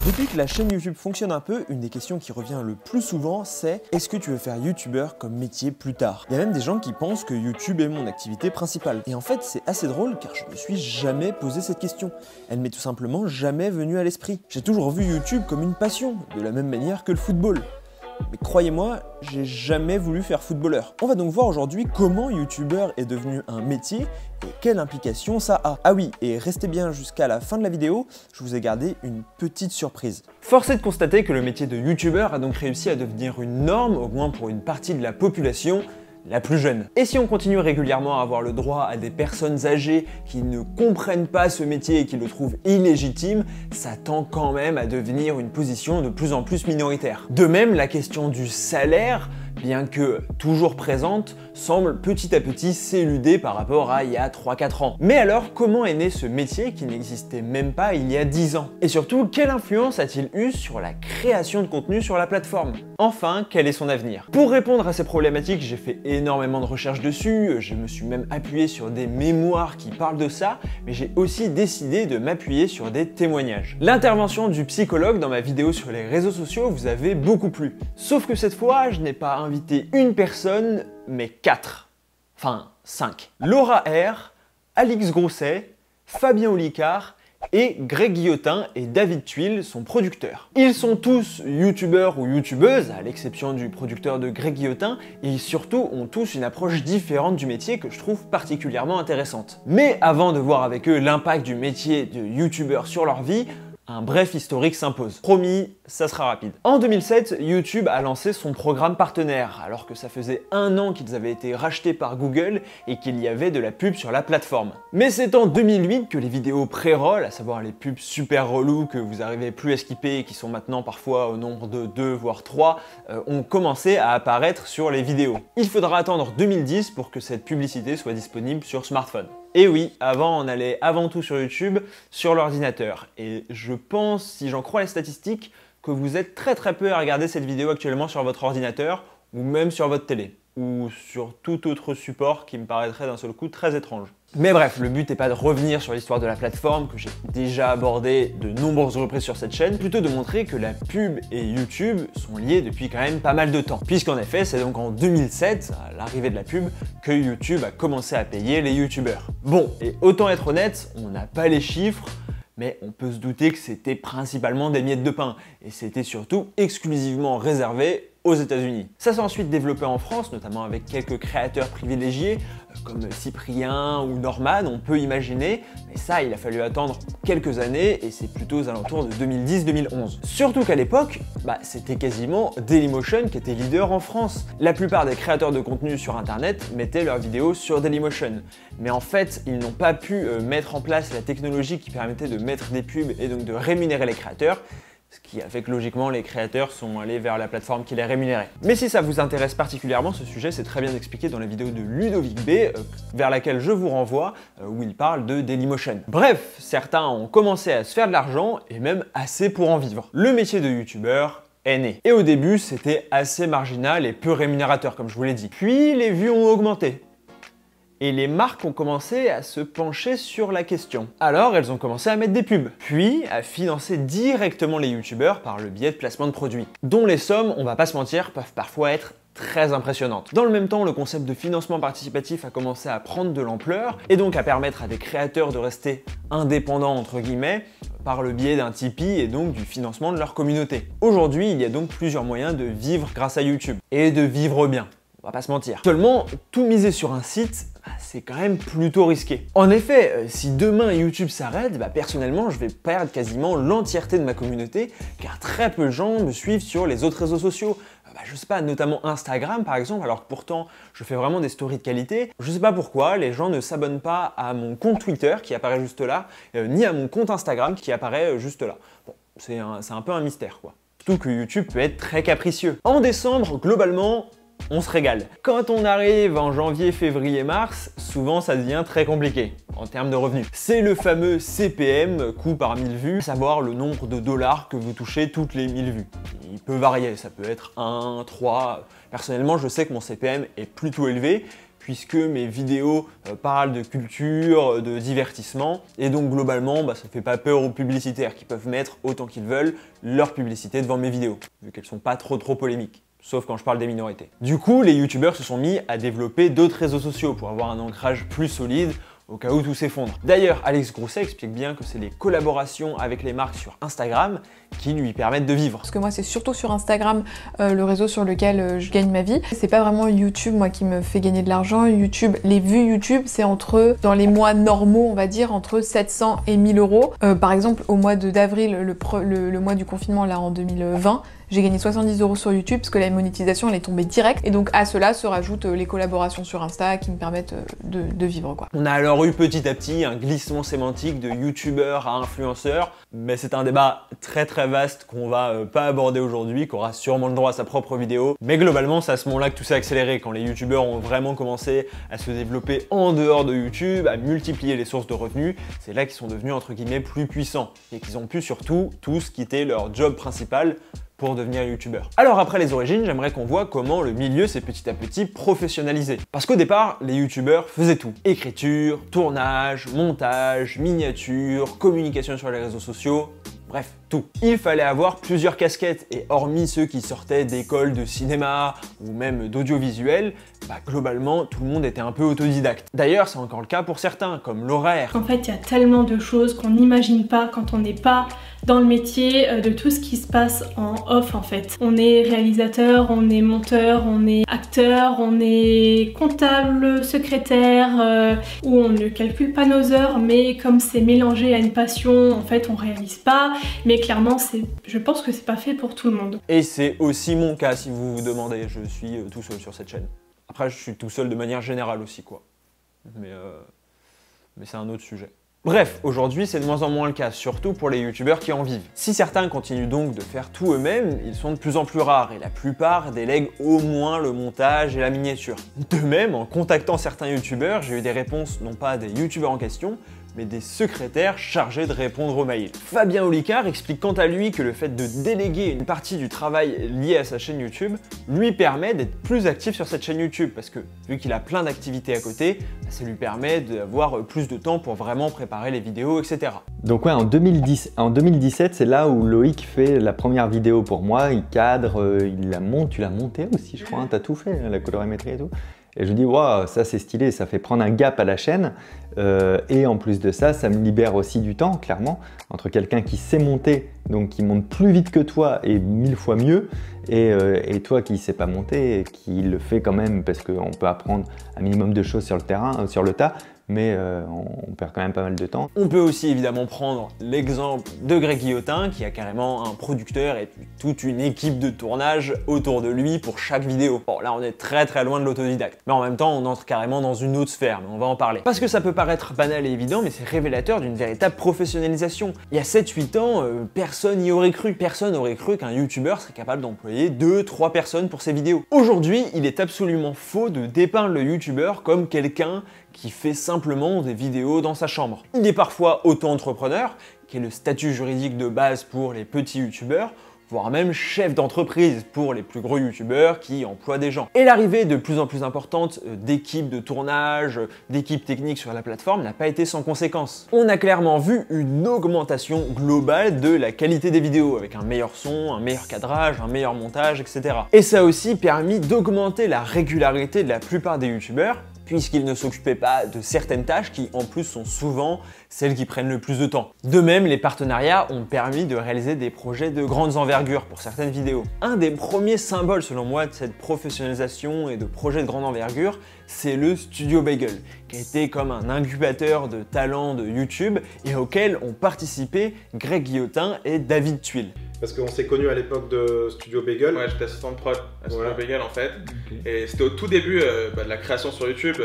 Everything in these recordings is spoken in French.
Depuis que la chaîne YouTube fonctionne un peu, une des questions qui revient le plus souvent, c'est est-ce que tu veux faire YouTubeur comme métier plus tard? Il y a même des gens qui pensent que YouTube est mon activité principale. Et en fait, c'est assez drôle car je me suis jamais posé cette question. Elle m'est tout simplement jamais venue à l'esprit. J'ai toujours vu YouTube comme une passion, de la même manière que le football. Mais croyez-moi, j'ai jamais voulu faire footballeur. On va donc voir aujourd'hui comment YouTubeur est devenu un métier et quelle implication ça a. Ah oui, et restez bien jusqu'à la fin de la vidéo, je vous ai gardé une petite surprise. Force est de constater que le métier de YouTubeur a donc réussi à devenir une norme, au moins pour une partie de la population la plus jeune. Et si on continue régulièrement à avoir le droit à des personnes âgées qui ne comprennent pas ce métier et qui le trouvent illégitime, ça tend quand même à devenir une position de plus en plus minoritaire. De même, la question du salaire, bien que toujours présente, semble petit à petit s'éluder par rapport à il y a 3-4 ans. Mais alors, comment est né ce métier qui n'existait même pas il y a 10 ans? Et surtout, quelle influence a-t-il eu sur la création de contenu sur la plateforme? Enfin, quel est son avenir? Pour répondre à ces problématiques, j'ai fait énormément de recherches dessus, je me suis même appuyé sur des mémoires qui parlent de ça, mais j'ai aussi décidé de m'appuyer sur des témoignages. L'intervention du psychologue dans ma vidéo sur les réseaux sociaux vous avait beaucoup plu. Sauf que cette fois, je n'ai pas invité une personne, mais 4. Enfin, 5. Laura R, Alix Grousset, Fabien Olicard et Greg Guillotin et David Tuile, son producteur. Ils sont tous youtubeurs ou youtubeuses, à l'exception du producteur de Greg Guillotin, et surtout ont tous une approche différente du métier que je trouve particulièrement intéressante. Mais avant de voir avec eux l'impact du métier de youtubeur sur leur vie, un bref historique s'impose. Promis, ça sera rapide. En 2007, YouTube a lancé son programme partenaire, alors que ça faisait 1 an qu'ils avaient été rachetés par Google et qu'il y avait de la pub sur la plateforme. Mais c'est en 2008 que les vidéos pré-roll, à savoir les pubs super reloues que vous n'arrivez plus à skipper et qui sont maintenant parfois au nombre de 2 voire 3, ont commencé à apparaître sur les vidéos. Il faudra attendre 2010 pour que cette publicité soit disponible sur smartphone. Et oui, avant on allait avant tout sur YouTube, sur l'ordinateur. Et je pense, si j'en crois les statistiques, que vous êtes très peu à regarder cette vidéo actuellement sur votre ordinateur ou même sur votre télé ou sur tout autre support qui me paraîtrait d'un seul coup très étrange. Mais bref, le but n'est pas de revenir sur l'histoire de la plateforme que j'ai déjà abordé de nombreuses reprises sur cette chaîne, plutôt de montrer que la pub et YouTube sont liés depuis quand même pas mal de temps. Puisqu'en effet, c'est donc en 2007, à l'arrivée de la pub, que YouTube a commencé à payer les youtubeurs. Bon, et autant être honnête, on n'a pas les chiffres, mais on peut se douter que c'était principalement des miettes de pain, et c'était surtout exclusivement réservé aux États-Unis. Ça s'est ensuite développé en France, notamment avec quelques créateurs privilégiés, comme Cyprien ou Norman, on peut imaginer, mais ça, il a fallu attendre quelques années, et c'est plutôt aux alentours de 2010-2011. Surtout qu'à l'époque, c'était quasiment Dailymotion qui était leader en France. La plupart des créateurs de contenu sur Internet mettaient leurs vidéos sur Dailymotion. Mais en fait, ils n'ont pas pu mettre en place la technologie qui permettait de mettre des pubs et donc de rémunérer les créateurs, ce qui a fait que logiquement les créateurs sont allés vers la plateforme qui les rémunérait. Mais si ça vous intéresse particulièrement, ce sujet c'est très bien expliqué dans la vidéo de Ludovic B, vers laquelle je vous renvoie, où il parle de Dailymotion. Bref, certains ont commencé à se faire de l'argent, et même assez pour en vivre. Le métier de youtubeur est né. Et au début, c'était assez marginal et peu rémunérateur, comme je vous l'ai dit. Puis les vues ont augmenté. Et les marques ont commencé à se pencher sur la question. Alors elles ont commencé à mettre des pubs, puis à financer directement les youtubeurs par le biais de placement de produits, dont les sommes, on va pas se mentir, peuvent parfois être très impressionnantes. Dans le même temps, le concept de financement participatif a commencé à prendre de l'ampleur, et donc à permettre à des créateurs de rester indépendants entre guillemets, par le biais d'un Tipeee et donc du financement de leur communauté. Aujourd'hui, il y a donc plusieurs moyens de vivre grâce à YouTube, et de vivre bien. On va pas se mentir. Seulement, tout miser sur un site, c'est quand même plutôt risqué. En effet, si demain YouTube s'arrête, personnellement, je vais perdre quasiment l'entièreté de ma communauté, car très peu de gens me suivent sur les autres réseaux sociaux. Je sais pas, notamment Instagram par exemple, alors que pourtant je fais vraiment des stories de qualité. Je sais pas pourquoi, les gens ne s'abonnent pas à mon compte Twitter qui apparaît juste là, ni à mon compte Instagram qui apparaît juste là. Bon, c'est un peu un mystère quoi. Surtout que YouTube peut être très capricieux. En décembre, globalement, on se régale. Quand on arrive en janvier, février, mars, souvent ça devient très compliqué en termes de revenus. C'est le fameux CPM, coût par 1000 vues, à savoir le nombre de dollars que vous touchez toutes les 1000 vues. Il peut varier, ça peut être 1, 3. Personnellement, je sais que mon CPM est plutôt élevé, puisque mes vidéos parlent de culture, de divertissement, et donc globalement, ça fait pas peur aux publicitaires qui peuvent mettre autant qu'ils veulent leur publicité devant mes vidéos, vu qu'elles sont pas trop polémiques. Sauf quand je parle des minorités. Du coup, les youtubeurs se sont mis à développer d'autres réseaux sociaux pour avoir un ancrage plus solide au cas où tout s'effondre. D'ailleurs, Alex Grousset explique bien que c'est les collaborations avec les marques sur Instagram qui lui permettent de vivre. Parce que moi, c'est surtout sur Instagram, le réseau sur lequel je gagne ma vie. C'est pas vraiment YouTube, moi, qui me fait gagner de l'argent. YouTube, les vues YouTube, c'est dans les mois normaux, on va dire, entre 700 et 1000 euros. Par exemple, au mois d'avril, le mois du confinement, là, en 2020, j'ai gagné 70 euros sur YouTube parce que la monétisation elle est tombée direct et donc à cela se rajoutent les collaborations sur Insta qui me permettent de vivre quoi. On a alors eu petit à petit un glissement sémantique de youtubeur à influenceur, mais c'est un débat très vaste qu'on va pas aborder aujourd'hui, qui aura sûrement le droit à sa propre vidéo. Mais globalement c'est à ce moment-là que tout s'est accéléré, quand les youtubeurs ont vraiment commencé à se développer en dehors de YouTube, à multiplier les sources de revenus, c'est là qu'ils sont devenus entre guillemets plus puissants et qu'ils ont pu surtout tous quitter leur job principal pour devenir youtubeur. Alors après les origines, j'aimerais qu'on voit comment le milieu s'est petit à petit professionnalisé. Parce qu'au départ, les youtubeurs faisaient tout. Écriture, tournage, montage, miniature, communication sur les réseaux sociaux, bref, tout. Il fallait avoir plusieurs casquettes et hormis ceux qui sortaient d'écoles de cinéma ou même d'audiovisuel, globalement tout le monde était un peu autodidacte. D'ailleurs c'est encore le cas pour certains, comme l'horaire. En fait il y a tellement de choses qu'on n'imagine pas quand on n'est pas dans le métier de tout ce qui se passe en off en fait. On est réalisateur, on est monteur, on est acteur, on est comptable, secrétaire, où on ne calcule pas nos heures mais comme c'est mélangé à une passion en fait on réalise pas. Mais clairement, je pense que c'est pas fait pour tout le monde. Et c'est aussi mon cas si vous vous demandez, je suis tout seul sur cette chaîne. Après je suis tout seul de manière générale aussi quoi. Mais c'est un autre sujet. Bref, aujourd'hui c'est de moins en moins le cas, surtout pour les youtubeurs qui en vivent. Si certains continuent donc de faire tout eux-mêmes, ils sont de plus en plus rares et la plupart délèguent au moins le montage et la miniature. De même, en contactant certains youtubeurs, j'ai eu des réponses non pas des youtubeurs en question, mais des secrétaires chargés de répondre aux mails. Fabien Olicard explique quant à lui que le fait de déléguer une partie du travail lié à sa chaîne YouTube lui permet d'être plus actif sur cette chaîne YouTube parce que vu qu'il a plein d'activités à côté, ça lui permet d'avoir plus de temps pour vraiment préparer les vidéos, etc. Donc ouais, en 2017, c'est là où Loïc fait la première vidéo pour moi, il cadre, il la monte, tu l'as montée aussi je crois, hein, t'as tout fait, la colorimétrie et tout. Et je me dis, waouh, ça c'est stylé, ça fait prendre un gap à la chaîne. Et en plus de ça, ça me libère aussi du temps, clairement, entre quelqu'un qui sait monter, donc qui monte plus vite que toi et 1000 fois mieux, et toi qui ne sais pas monter, et qui le fait quand même, parce qu'on peut apprendre un minimum de choses sur le terrain, sur le tas, mais on perd quand même pas mal de temps. On peut aussi évidemment prendre l'exemple de Greg Guillotin qui a carrément un producteur et toute une équipe de tournage autour de lui pour chaque vidéo. Bon là on est très loin de l'autodidacte, mais en même temps on entre carrément dans une autre sphère, mais on va en parler. Parce que ça peut paraître banal et évident, mais c'est révélateur d'une véritable professionnalisation. Il y a 7-8 ans, personne n'y aurait cru. Personne n'aurait cru qu'un youtubeur serait capable d'employer 2-3 personnes pour ses vidéos. Aujourd'hui, il est absolument faux de dépeindre le youtubeur comme quelqu'un qui fait simplement des vidéos dans sa chambre. Il est parfois auto-entrepreneur, qui est le statut juridique de base pour les petits youtubeurs, voire même chef d'entreprise pour les plus gros youtubeurs qui emploient des gens. Et l'arrivée de plus en plus importante d'équipes de tournage, d'équipes techniques sur la plateforme n'a pas été sans conséquence. On a clairement vu une augmentation globale de la qualité des vidéos, avec un meilleur son, un meilleur cadrage, un meilleur montage, etc. Et ça a aussi permis d'augmenter la régularité de la plupart des youtubeurs, puisqu'ils ne s'occupaient pas de certaines tâches qui en plus sont souvent celles qui prennent le plus de temps. De même, les partenariats ont permis de réaliser des projets de grandes envergures pour certaines vidéos. Un des premiers symboles selon moi de cette professionnalisation et de projets de grande envergure, c'est le Studio Bagel, qui a été comme un incubateur de talents de YouTube et auquel ont participé Greg Guillotin et David Tuile. Parce qu'on s'est connus à l'époque de Studio Bagel. Ouais, j'étais assistant de prod à Studio Bagel en fait. Okay. Et c'était au tout début de la création sur YouTube.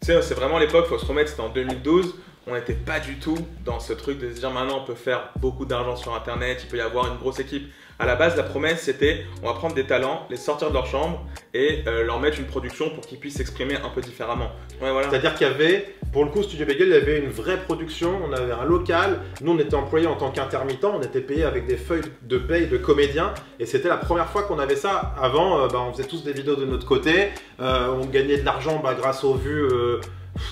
Tu sais, c'est vraiment l'époque, faut se remettre, c'était en 2012. on n'était pas du tout dans ce truc de se dire maintenant on peut faire beaucoup d'argent sur internet, il peut y avoir une grosse équipe. À la base, la promesse c'était on va prendre des talents, les sortir de leur chambre et leur mettre une production pour qu'ils puissent s'exprimer un peu différemment. Ouais, voilà. C'est-à-dire qu'il y avait, pour le coup, Studio Bagel, il y avait une vraie production, on avait un local, nous on était employés en tant qu'intermittent, on était payés avec des feuilles de paye de comédiens et c'était la première fois qu'on avait ça. Avant, on faisait tous des vidéos de notre côté, on gagnait de l'argent grâce aux vues.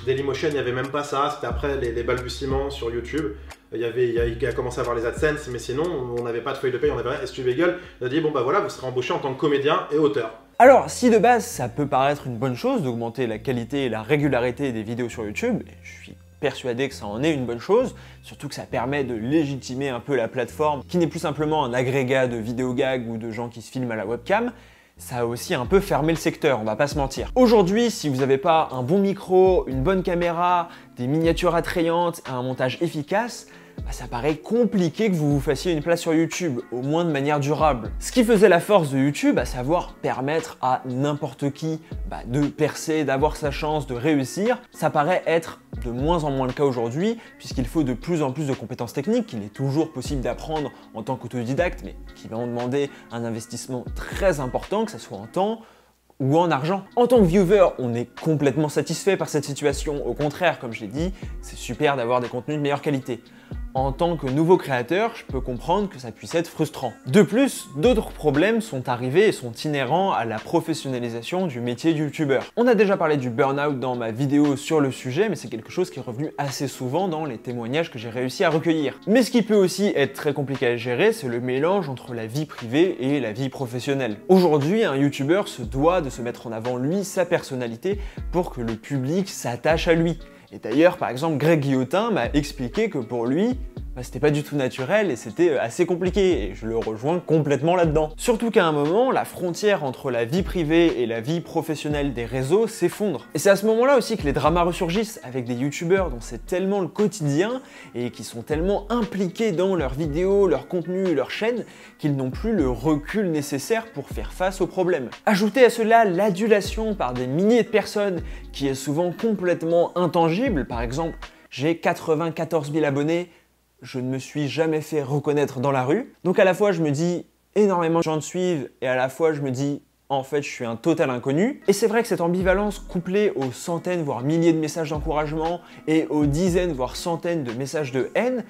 Dailymotion, il n'y avait même pas ça, c'était après les balbutiements sur YouTube. Il a commencé à avoir les AdSense, mais sinon on n'avait pas de feuille de paye, on avait rien. Et Studio Bagel a dit bon bah voilà, vous serez embauché en tant que comédien et auteur. Alors, si de base ça peut paraître une bonne chose d'augmenter la qualité et la régularité des vidéos sur YouTube, et je suis persuadé que ça en est une bonne chose, surtout que ça permet de légitimer un peu la plateforme, qui n'est plus simplement un agrégat de vidéos gags ou de gens qui se filment à la webcam, ça a aussi un peu fermé le secteur, on va pas se mentir. Aujourd'hui, si vous n'avez pas un bon micro, une bonne caméra, des miniatures attrayantes et un montage efficace, ça paraît compliqué que vous vous fassiez une place sur YouTube, au moins de manière durable. Ce qui faisait la force de YouTube, à savoir permettre à n'importe qui de percer, d'avoir sa chance, de réussir, ça paraît être de moins en moins le cas aujourd'hui, puisqu'il faut de plus en plus de compétences techniques qu'il est toujours possible d'apprendre en tant qu'autodidacte, mais qui vont demander un investissement très important, que ce soit en temps ou en argent. En tant que viewer, on est complètement satisfait par cette situation. Au contraire, comme je l'ai dit, c'est super d'avoir des contenus de meilleure qualité. En tant que nouveau créateur, je peux comprendre que ça puisse être frustrant. De plus, d'autres problèmes sont arrivés et sont inhérents à la professionnalisation du métier de youtubeur. On a déjà parlé du burn-out dans ma vidéo sur le sujet, mais c'est quelque chose qui est revenu assez souvent dans les témoignages que j'ai réussi à recueillir. Mais ce qui peut aussi être très compliqué à gérer, c'est le mélange entre la vie privée et la vie professionnelle. Aujourd'hui, un youtubeur se doit de se mettre en avant lui, sa personnalité, pour que le public s'attache à lui. Et d'ailleurs, par exemple, Greg Guillotin m'a expliqué que pour lui, c'était pas du tout naturel et c'était assez compliqué, et je le rejoins complètement là-dedans. Surtout qu'à un moment, la frontière entre la vie privée et la vie professionnelle des réseaux s'effondre. Et c'est à ce moment-là aussi que les dramas ressurgissent, avec des youtubeurs dont c'est tellement le quotidien et qui sont tellement impliqués dans leurs vidéos, leur contenu, leur chaîne, qu'ils n'ont plus le recul nécessaire pour faire face aux problèmes. Ajoutez à cela l'adulation par des milliers de personnes qui est souvent complètement intangible. Par exemple, j'ai 94 000 abonnés, je ne me suis jamais fait reconnaître dans la rue. Donc à la fois je me dis énormément de gens me suivent et à la fois je me dis en fait je suis un total inconnu. Et c'est vrai que cette ambivalence couplée aux centaines voire milliers de messages d'encouragement et aux dizaines voire centaines de messages de haine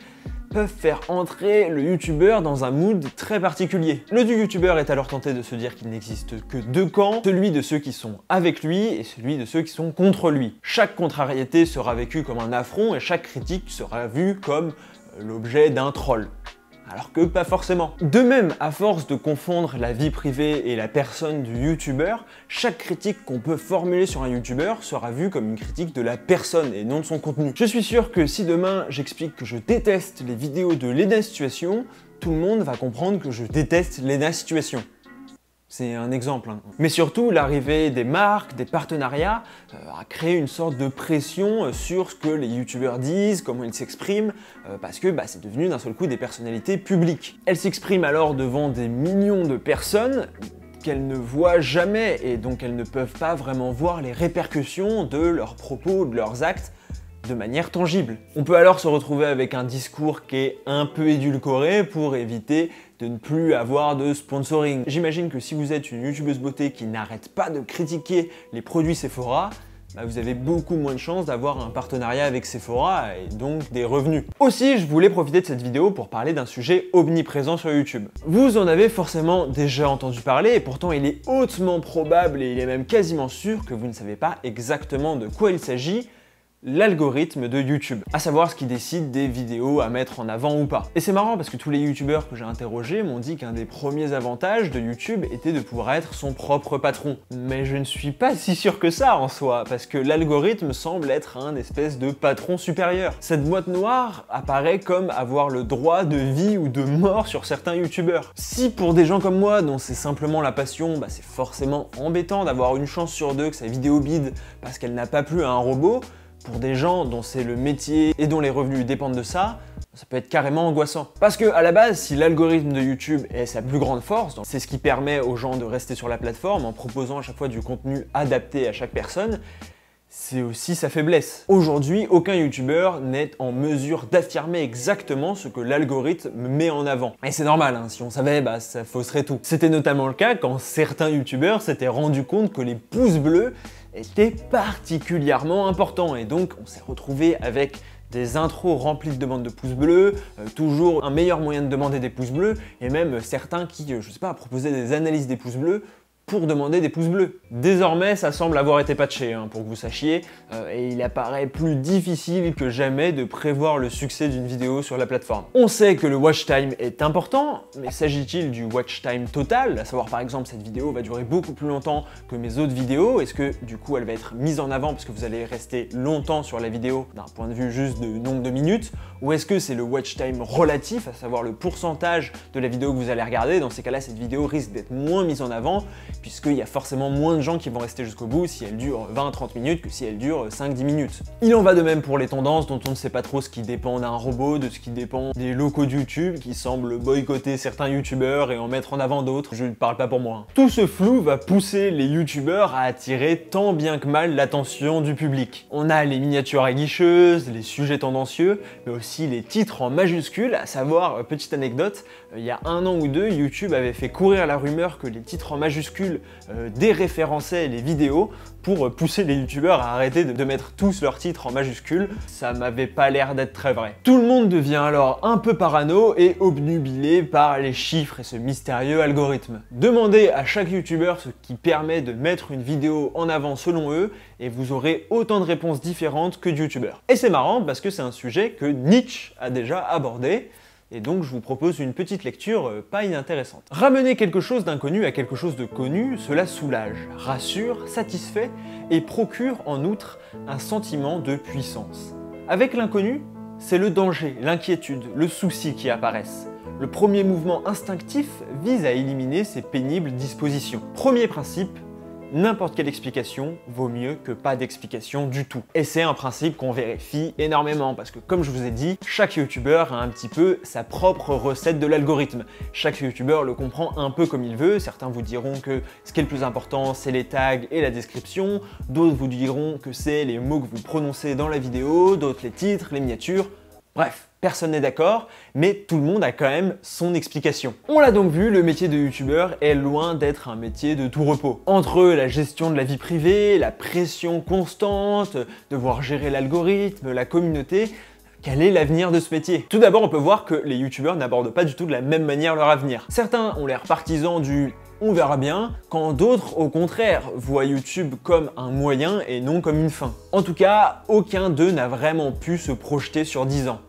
peuvent faire entrer le youtubeur dans un mood très particulier. Le youtubeur est alors tenté de se dire qu'il n'existe que deux camps, celui de ceux qui sont avec lui et celui de ceux qui sont contre lui. Chaque contrariété sera vécue comme un affront et chaque critique sera vue comme l'objet d'un troll. Alors que pas forcément. De même, à force de confondre la vie privée et la personne du youtubeur, chaque critique qu'on peut formuler sur un youtubeur sera vue comme une critique de la personne et non de son contenu. Je suis sûr que si demain j'explique que je déteste les vidéos de Lena Situation, tout le monde va comprendre que je déteste Lena Situation. C'est un exemple. Mais surtout, l'arrivée des marques, des partenariats, a créé une sorte de pression sur ce que les youtubeurs disent, comment ils s'expriment, parce que c'est devenu d'un seul coup des personnalités publiques. Elles s'expriment alors devant des millions de personnes qu'elles ne voient jamais et donc elles ne peuvent pas vraiment voir les répercussions de leurs propos, de leurs actes, de manière tangible. On peut alors se retrouver avec un discours qui est un peu édulcoré pour éviter de ne plus avoir de sponsoring. J'imagine que si vous êtes une youtubeuse beauté qui n'arrête pas de critiquer les produits Sephora, vous avez beaucoup moins de chances d'avoir un partenariat avec Sephora et donc des revenus. Aussi, je voulais profiter de cette vidéo pour parler d'un sujet omniprésent sur YouTube. Vous en avez forcément déjà entendu parler et pourtant il est hautement probable et il est même quasiment sûr que vous ne savez pas exactement de quoi il s'agit. L'algorithme de YouTube, à savoir ce qui décide des vidéos à mettre en avant ou pas. Et c'est marrant parce que tous les youtubeurs que j'ai interrogés m'ont dit qu'un des premiers avantages de YouTube était de pouvoir être son propre patron. Mais je ne suis pas si sûr que ça en soi, parce que l'algorithme semble être un espèce de patron supérieur. Cette boîte noire apparaît comme avoir le droit de vie ou de mort sur certains youtubeurs. Si pour des gens comme moi, dont c'est simplement la passion, c'est forcément embêtant d'avoir une chance sur deux que sa vidéo bide parce qu'elle n'a pas plu à un robot, pour des gens dont c'est le métier et dont les revenus dépendent de ça, ça peut être carrément angoissant. Parce que à la base, si l'algorithme de YouTube est sa plus grande force, c'est ce qui permet aux gens de rester sur la plateforme en proposant à chaque fois du contenu adapté à chaque personne, c'est aussi sa faiblesse. Aujourd'hui, aucun youtubeur n'est en mesure d'affirmer exactement ce que l'algorithme met en avant. Et c'est normal, hein, si on savait, bah ça fausserait tout. C'était notamment le cas quand certains youtubeurs s'étaient rendus compte que les pouces bleus étaient particulièrement importants. Et donc, on s'est retrouvé avec des intros remplies de demandes de pouces bleus, toujours un meilleur moyen de demander des pouces bleus, et même certains qui, je sais pas, proposaient des analyses des pouces bleus pour demander des pouces bleus. Désormais, ça semble avoir été patché, hein, pour que vous sachiez, et il apparaît plus difficile que jamais de prévoir le succès d'une vidéo sur la plateforme. On sait que le watch time est important, mais s'agit-il du watch time total? À savoir par exemple, cette vidéo va durer beaucoup plus longtemps que mes autres vidéos, est-ce que du coup elle va être mise en avant parce que vous allez rester longtemps sur la vidéo d'un point de vue juste de nombre de minutes, ou est-ce que c'est le watch time relatif, à savoir le pourcentage de la vidéo que vous allez regarder? Dans ces cas-là, cette vidéo risque d'être moins mise en avant, puisqu'il y a forcément moins de gens qui vont rester jusqu'au bout si elle dure 20-30 minutes que si elle dure 5-10 minutes. Il en va de même pour les tendances dont on ne sait pas trop ce qui dépend d'un robot, de ce qui dépend des locaux de YouTube qui semblent boycotter certains youtubeurs et en mettre en avant d'autres, je ne parle pas pour moi. Tout ce flou va pousser les youtubeurs à attirer tant bien que mal l'attention du public. On a les miniatures aguicheuses, les sujets tendancieux, mais aussi les titres en majuscules, à savoir, petite anecdote, il y a 1 an ou 2, YouTube avait fait courir la rumeur que les titres en majuscules déréférençaient les vidéos pour pousser les youtubeurs à arrêter de mettre tous leurs titres en majuscules. Ça m'avait pas l'air d'être très vrai. Tout le monde devient alors un peu parano et obnubilé par les chiffres et ce mystérieux algorithme. Demandez à chaque youtubeur ce qui permet de mettre une vidéo en avant selon eux et vous aurez autant de réponses différentes que de youtubeurs. Et c'est marrant parce que c'est un sujet que Nietzsche a déjà abordé. Et donc je vous propose une petite lecture pas inintéressante. Ramener quelque chose d'inconnu à quelque chose de connu, cela soulage, rassure, satisfait et procure en outre un sentiment de puissance. Avec l'inconnu, c'est le danger, l'inquiétude, le souci qui apparaissent. Le premier mouvement instinctif vise à éliminer ces pénibles dispositions. Premier principe, n'importe quelle explication vaut mieux que pas d'explication du tout. Et c'est un principe qu'on vérifie énormément parce que comme je vous ai dit, chaque youtubeur a un petit peu sa propre recette de l'algorithme. Chaque youtubeur le comprend un peu comme il veut. Certains vous diront que ce qui est le plus important, c'est les tags et la description. D'autres vous diront que c'est les mots que vous prononcez dans la vidéo, d'autres les titres, les miniatures. Bref, personne n'est d'accord, mais tout le monde a quand même son explication. On l'a donc vu, le métier de youtubeur est loin d'être un métier de tout repos. Entre la gestion de la vie privée, la pression constante, devoir gérer l'algorithme, la communauté, quel est l'avenir de ce métier? Tout d'abord, on peut voir que les youtubeurs n'abordent pas du tout de la même manière leur avenir. Certains ont l'air partisans du on verra bien, quand d'autres, au contraire, voient YouTube comme un moyen et non comme une fin. En tout cas, aucun d'eux n'a vraiment pu se projeter sur 10 ans.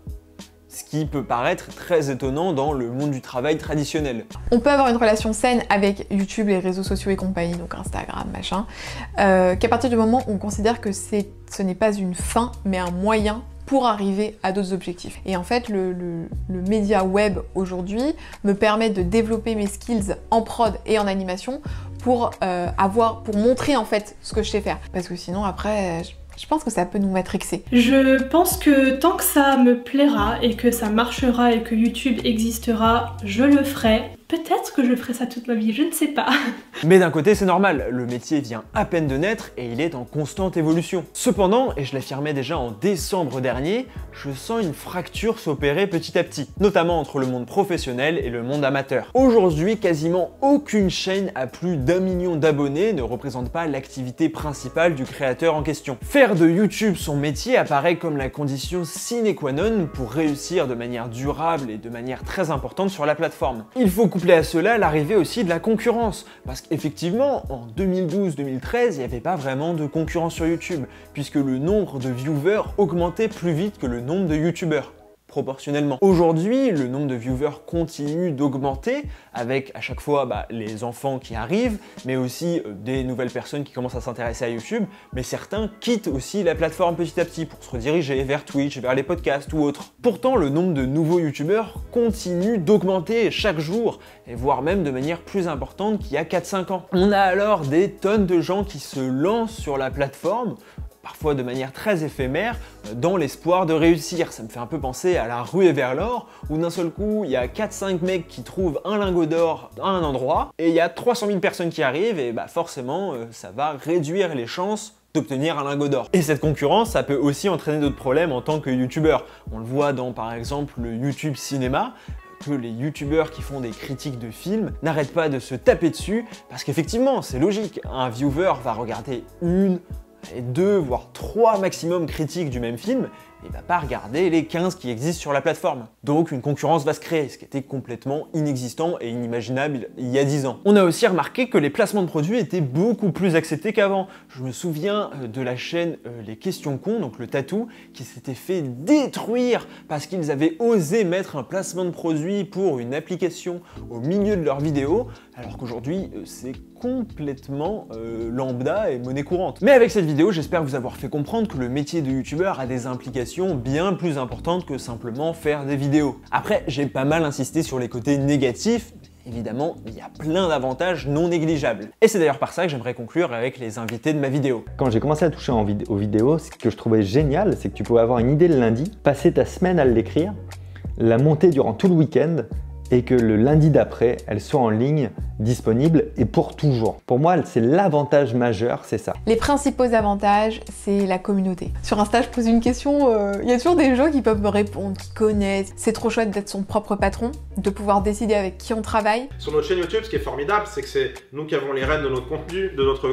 Ce qui peut paraître très étonnant dans le monde du travail traditionnel. On peut avoir une relation saine avec YouTube, les réseaux sociaux et compagnie, donc Instagram, machin, qu'à partir du moment où on considère que ce n'est pas une fin, mais un moyen pour arriver à d'autres objectifs. Et en fait, le média web aujourd'hui me permet de développer mes skills en prod et en animation pour montrer en fait ce que je sais faire. Parce que sinon après, je pense que ça peut nous matrixer. Je pense que tant que ça me plaira et que ça marchera et que YouTube existera, je le ferai. Peut-être que je ferai ça toute ma vie, je ne sais pas. Mais d'un côté, c'est normal, le métier vient à peine de naître et il est en constante évolution. Cependant, et je l'affirmais déjà en décembre dernier, je sens une fracture s'opérer petit à petit, notamment entre le monde professionnel et le monde amateur. Aujourd'hui, quasiment aucune chaîne à plus d'1 million d'abonnés ne représente pas l'activité principale du créateur en question. Faire de YouTube son métier apparaît comme la condition sine qua non pour réussir de manière durable et de manière très importante sur la plateforme. Il faut coupler à cela l'arrivée aussi de la concurrence, parce qu'effectivement, en 2012-2013, il n'y avait pas vraiment de concurrence sur YouTube, puisque le nombre de viewers augmentait plus vite que le nombre de youtubeurs. Proportionnellement. Aujourd'hui, le nombre de viewers continue d'augmenter avec à chaque fois les enfants qui arrivent, mais aussi des nouvelles personnes qui commencent à s'intéresser à YouTube, mais certains quittent aussi la plateforme petit à petit pour se rediriger vers Twitch, vers les podcasts ou autres. Pourtant, le nombre de nouveaux youtubeurs continue d'augmenter chaque jour, et voire même de manière plus importante qu'il y a 4-5 ans. On a alors des tonnes de gens qui se lancent sur la plateforme, parfois de manière très éphémère, dans l'espoir de réussir. Ça me fait un peu penser à la ruée vers l'or, où d'un seul coup, il y a 4-5 mecs qui trouvent un lingot d'or à un endroit, et il y a 300 000 personnes qui arrivent, et forcément, ça va réduire les chances d'obtenir un lingot d'or. Et cette concurrence, ça peut aussi entraîner d'autres problèmes en tant que youtubeur. On le voit dans par exemple le YouTube cinéma, que les youtubeurs qui font des critiques de films n'arrêtent pas de se taper dessus, parce qu'effectivement, c'est logique, un viewer va regarder une et 2, voire 3 maximum critiques du même film, et va pas regarder les 15 qui existent sur la plateforme. Donc une concurrence va se créer, ce qui était complètement inexistant et inimaginable il y a 10 ans. On a aussi remarqué que les placements de produits étaient beaucoup plus acceptés qu'avant. Je me souviens de la chaîne Les Questions Cons, donc le tatou, qui s'était fait détruire parce qu'ils avaient osé mettre un placement de produit pour une application au milieu de leur vidéo, alors qu'aujourd'hui c'est complètement lambda et monnaie courante. Mais avec cette vidéo, j'espère vous avoir fait comprendre que le métier de youtubeur a des implications bien plus importantes que simplement faire des vidéos. Après, j'ai pas mal insisté sur les côtés négatifs. Évidemment, il y a plein d'avantages non négligeables. Et c'est d'ailleurs par ça que j'aimerais conclure avec les invités de ma vidéo. Quand j'ai commencé à toucher aux vidéos, ce que je trouvais génial, c'est que tu pouvais avoir une idée le lundi, passer ta semaine à l'écrire, la monter durant tout le week-end, et que le lundi d'après, elle soit en ligne, disponible et pour toujours. Pour moi, c'est l'avantage majeur, c'est ça. Les principaux avantages, c'est la communauté. Sur Insta, je pose une question, il y a toujours des gens qui peuvent me répondre, qui connaissent. C'est trop chouette d'être son propre patron, de pouvoir décider avec qui on travaille. Sur notre chaîne YouTube, ce qui est formidable, c'est que c'est nous qui avons les rênes de notre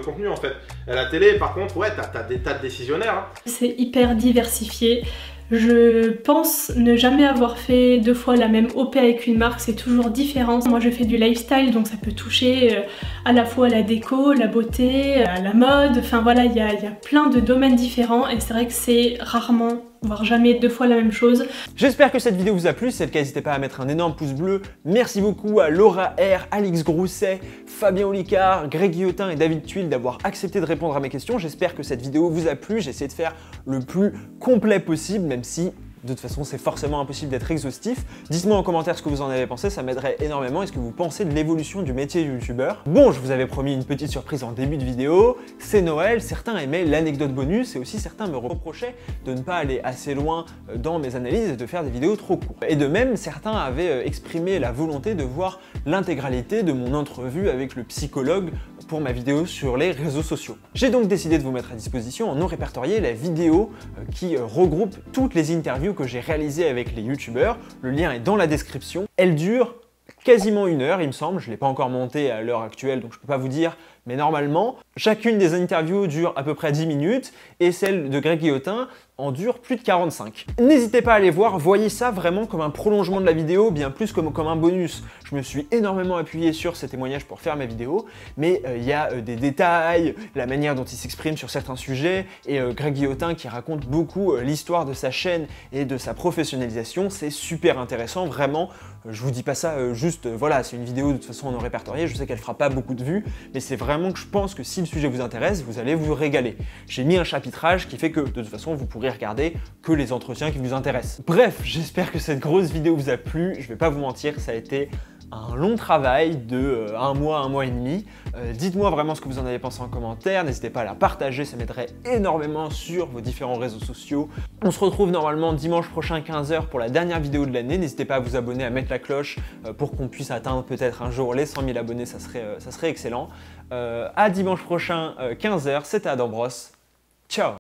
contenu en fait. À la télé, par contre, ouais, t'as des tas de décisionnaires. Hein. C'est hyper diversifié. Je pense ne jamais avoir fait 2 fois la même OP avec une marque, c'est toujours différent. Moi je fais du lifestyle, donc ça peut toucher à la fois la déco, la beauté, la mode, enfin voilà, il y a plein de domaines différents et c'est vrai que c'est rarement, voire jamais 2 fois la même chose. J'espère que cette vidéo vous a plu, si c'est le cas, n'hésitez pas à mettre un énorme pouce bleu. Merci beaucoup à Laura R, Alix Grousset, Fabien Olicard, Greg Guillotin et David Tuile d'avoir accepté de répondre à mes questions. J'espère que cette vidéo vous a plu, j'ai essayé de faire le plus complet possible, même si de toute façon c'est forcément impossible d'être exhaustif. Dites-moi en commentaire ce que vous en avez pensé, ça m'aiderait énormément. Est-ce que vous pensez de l'évolution du métier de youtubeur? Bon, je vous avais promis une petite surprise en début de vidéo, c'est Noël, certains aimaient l'anecdote bonus et aussi certains me reprochaient de ne pas aller assez loin dans mes analyses et de faire des vidéos trop courtes. Et de même, certains avaient exprimé la volonté de voir l'intégralité de mon entrevue avec le psychologue pour ma vidéo sur les réseaux sociaux. J'ai donc décidé de vous mettre à disposition en non répertorié la vidéo qui regroupe toutes les interviews que j'ai réalisées avec les youtubeurs. Le lien est dans la description. Elle dure quasiment 1 heure, il me semble. Je ne l'ai pas encore montée à l'heure actuelle, donc je ne peux pas vous dire, mais normalement, chacune des interviews dure à peu près 10 minutes et celle de Greg Guillotin en dure plus de 45. N'hésitez pas à aller voir, voyez ça vraiment comme un prolongement de la vidéo, bien plus comme un bonus. Je me suis énormément appuyé sur ces témoignages pour faire ma vidéo, mais il y a des détails, la manière dont il s'exprime sur certains sujets, et Greg Guillotin qui raconte beaucoup l'histoire de sa chaîne et de sa professionnalisation, c'est super intéressant, vraiment. Je vous dis pas ça juste, voilà, c'est une vidéo de toute façon en non répertorié, je sais qu'elle fera pas beaucoup de vues, mais c'est vraiment que je pense que si le sujet vous intéresse, vous allez vous régaler. J'ai mis un chapitrage qui fait que de toute façon vous pourrez regarder que les entretiens qui vous intéressent. Bref, j'espère que cette grosse vidéo vous a plu, je vais pas vous mentir, ça a été un long travail de 1 mois et demi. Dites-moi vraiment ce que vous en avez pensé en commentaire, n'hésitez pas à la partager, ça m'aiderait énormément sur vos différents réseaux sociaux. On se retrouve normalement dimanche prochain 15 h pour la dernière vidéo de l'année, n'hésitez pas à vous abonner, à mettre la cloche pour qu'on puisse atteindre peut-être un jour les 100 000 abonnés, ça serait excellent. À dimanche prochain 15 h, c'était Adam Bros. Ciao.